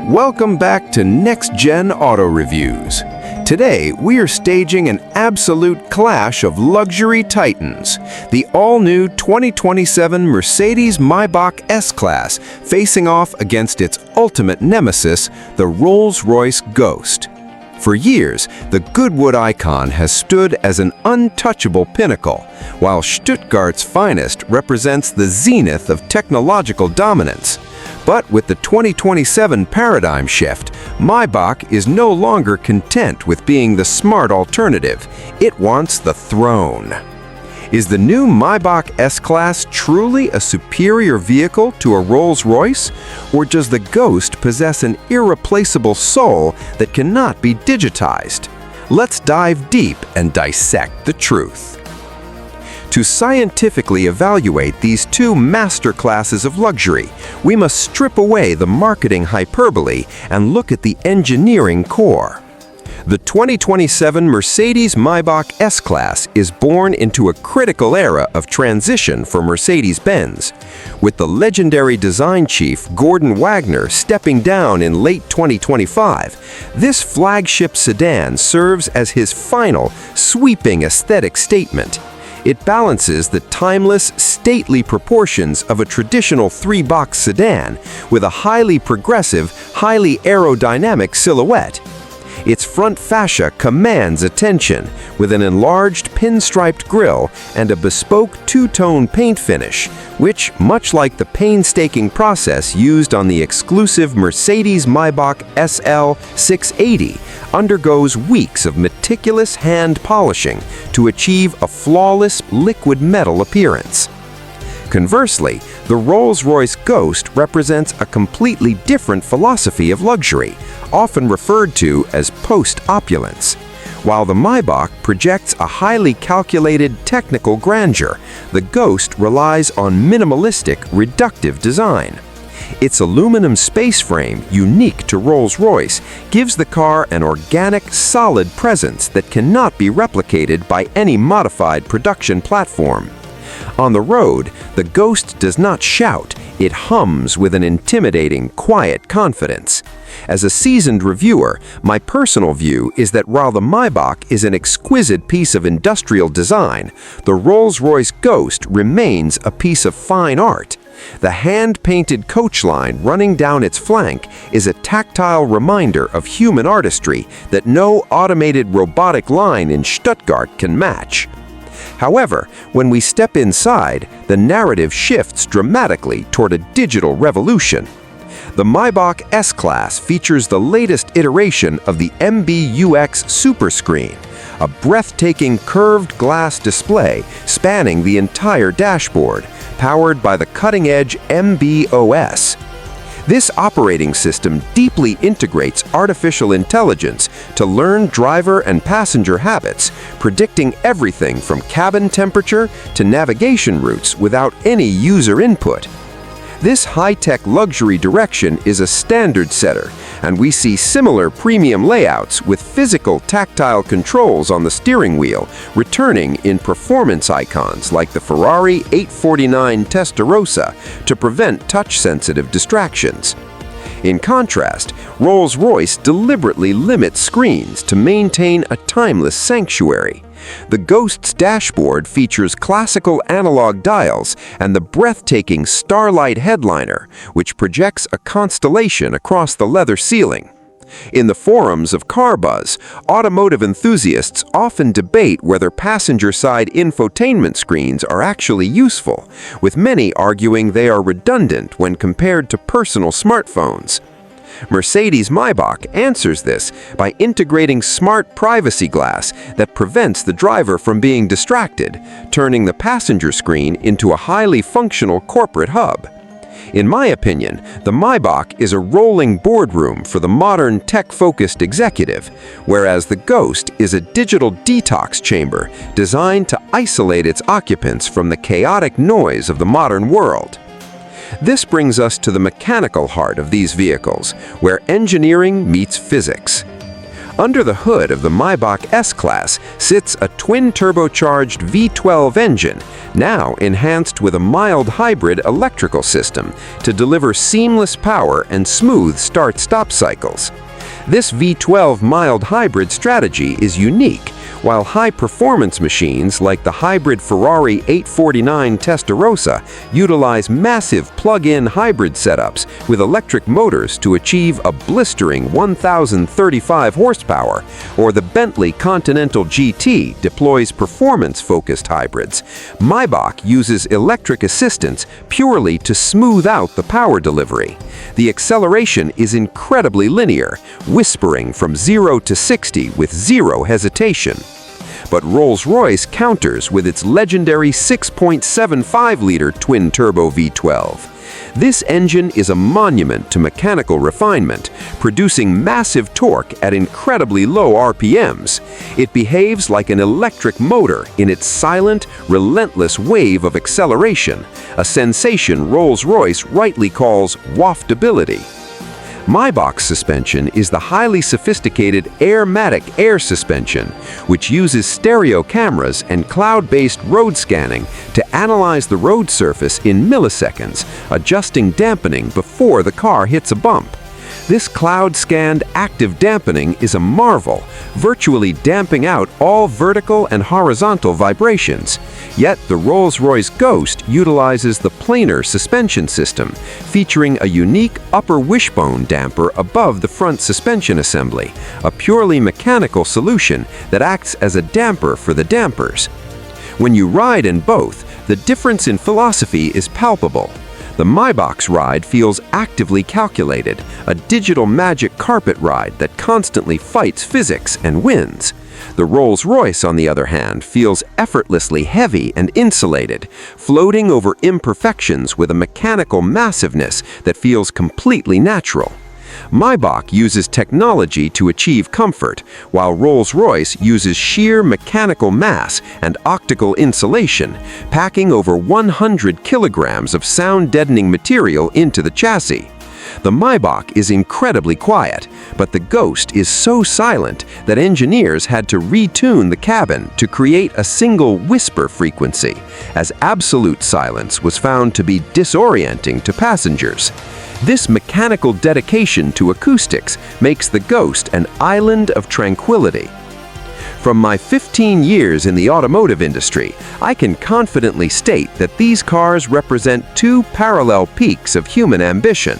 Welcome back to Next Gen Auto Reviews. Today, we are staging an absolute clash of luxury titans. The all-new 2027 Mercedes-Maybach S-Class facing off against its ultimate nemesis, the Rolls-Royce Ghost. For years, the Goodwood icon has stood as an untouchable pinnacle, while Stuttgart's finest represents the zenith of technological dominance. But with the 2027 paradigm shift, Maybach is no longer content with being the smart alternative. It wants the throne. Is the new Maybach S-Class truly a superior vehicle to a Rolls-Royce? Or does the Ghost possess an irreplaceable soul that cannot be digitized? Let's dive deep and dissect the truth. To scientifically evaluate these two master classes of luxury, we must strip away the marketing hyperbole and look at the engineering core. The 2027 Mercedes-Maybach S-Class is born into a critical era of transition for Mercedes-Benz. With the legendary design chief Gordon Wagner stepping down in late 2025, this flagship sedan serves as his final, sweeping aesthetic statement. It balances the timeless, stately proportions of a traditional three-box sedan with a highly progressive, highly aerodynamic silhouette. Its front fascia commands attention, with an enlarged pinstriped grille and a bespoke two-tone paint finish, which, much like the painstaking process used on the exclusive Mercedes-Maybach SL 680, undergoes weeks of meticulous hand polishing to achieve a flawless liquid metal appearance. Conversely, the Rolls-Royce Ghost represents a completely different philosophy of luxury, often referred to as post-opulence. While the Maybach projects a highly calculated technical grandeur, the Ghost relies on minimalistic, reductive design. Its aluminum space frame, unique to Rolls-Royce, gives the car an organic, solid presence that cannot be replicated by any modified production platform. On the road, the Ghost does not shout, it hums with an intimidating, quiet confidence. As a seasoned reviewer, my personal view is that while the Maybach is an exquisite piece of industrial design, the Rolls-Royce Ghost remains a piece of fine art. The hand-painted coach line running down its flank is a tactile reminder of human artistry that no automated robotic line in Stuttgart can match. However, when we step inside, the narrative shifts dramatically toward a digital revolution. The Maybach S-Class features the latest iteration of the MB.OS superscreen, a breathtaking curved glass display spanning the entire dashboard, powered by the cutting-edge MB.OS. This operating system deeply integrates artificial intelligence to learn driver and passenger habits, predicting everything from cabin temperature to navigation routes without any user input. This high-tech luxury direction is a standard setter, and we see similar premium layouts with physical tactile controls on the steering wheel returning in performance icons like the Ferrari 849 Testarossa to prevent touch-sensitive distractions. In contrast, Rolls-Royce deliberately limits screens to maintain a timeless sanctuary. The Ghost's dashboard features classical analog dials and the breathtaking Starlight headliner, which projects a constellation across the leather ceiling. In the forums of car buzz, automotive enthusiasts often debate whether passenger-side infotainment screens are actually useful, with many arguing they are redundant when compared to personal smartphones. Mercedes-Maybach answers this by integrating smart privacy glass that prevents the driver from being distracted, turning the passenger screen into a highly functional corporate hub. In my opinion, the Maybach is a rolling boardroom for the modern tech-focused executive, whereas the Ghost is a digital detox chamber designed to isolate its occupants from the chaotic noise of the modern world. This brings us to the mechanical heart of these vehicles, where engineering meets physics. Under the hood of the Maybach S-Class sits a twin-turbocharged V12 engine, now enhanced with a mild hybrid electrical system to deliver seamless power and smooth start-stop cycles. This V12 mild hybrid strategy is unique, while high-performance machines like the hybrid Ferrari 849 Testarossa utilize massive plug-in hybrid setups with electric motors to achieve a blistering 1,035 horsepower, or the Bentley Continental GT deploys performance-focused hybrids. Maybach uses electric assistance purely to smooth out the power delivery. The acceleration is incredibly linear, whispering from 0 to 60 with zero hesitation. But Rolls-Royce counters with its legendary 6.75-liter twin-turbo V12. This engine is a monument to mechanical refinement, producing massive torque at incredibly low RPMs. It behaves like an electric motor in its silent, relentless wave of acceleration, a sensation Rolls-Royce rightly calls waftability. Maybach's suspension is the highly sophisticated Airmatic air suspension, which uses stereo cameras and cloud-based road scanning to analyze the road surface in milliseconds, adjusting dampening before the car hits a bump. This cloud-scanned active dampening is a marvel, virtually damping out all vertical and horizontal vibrations. Yet the Rolls-Royce Ghost utilizes the planar suspension system, featuring a unique upper wishbone damper above the front suspension assembly, a purely mechanical solution that acts as a damper for the dampers. When you ride in both, the difference in philosophy is palpable. The Maybach's ride feels actively calculated, a digital magic carpet ride that constantly fights physics and wins. The Rolls-Royce, on the other hand, feels effortlessly heavy and insulated, floating over imperfections with a mechanical massiveness that feels completely natural. Maybach uses technology to achieve comfort, while Rolls-Royce uses sheer mechanical mass and optical insulation, packing over 100 kilograms of sound-deadening material into the chassis. The Maybach is incredibly quiet, but the Ghost is so silent that engineers had to retune the cabin to create a single whisper frequency, as absolute silence was found to be disorienting to passengers. This mechanical dedication to acoustics makes the Ghost an island of tranquility. From my 15 years in the automotive industry, I can confidently state that these cars represent two parallel peaks of human ambition.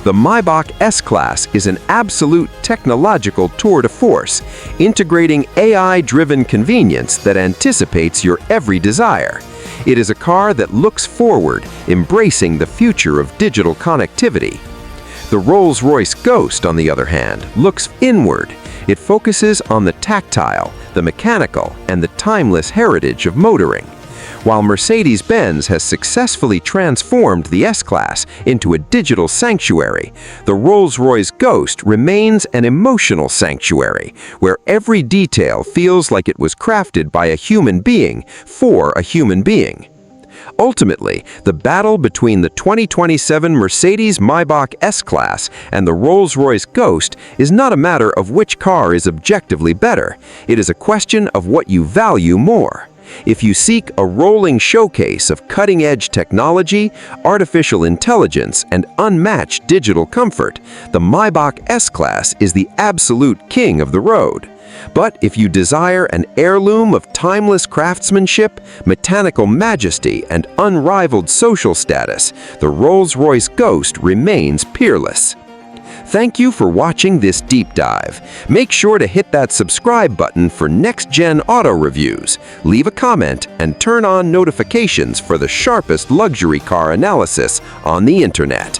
The Maybach S-Class is an absolute technological tour de force, integrating AI-driven convenience that anticipates your every desire. It is a car that looks forward, embracing the future of digital connectivity. The Rolls-Royce Ghost, on the other hand, looks inward. It focuses on the tactile, the mechanical, and the timeless heritage of motoring. While Mercedes-Benz has successfully transformed the S-Class into a digital sanctuary, the Rolls-Royce Ghost remains an emotional sanctuary, where every detail feels like it was crafted by a human being for a human being. Ultimately, the battle between the 2027 Mercedes-Maybach S-Class and the Rolls-Royce Ghost is not a matter of which car is objectively better. It is a question of what you value more. If you seek a rolling showcase of cutting-edge technology, artificial intelligence, and unmatched digital comfort, the Maybach S-Class is the absolute king of the road. But if you desire an heirloom of timeless craftsmanship, mechanical majesty, and unrivaled social status, the Rolls-Royce Ghost remains peerless. Thank you for watching this deep dive. Make sure to hit that subscribe button for next-gen auto reviews, leave a comment, and turn on notifications for the sharpest luxury car analysis on the internet.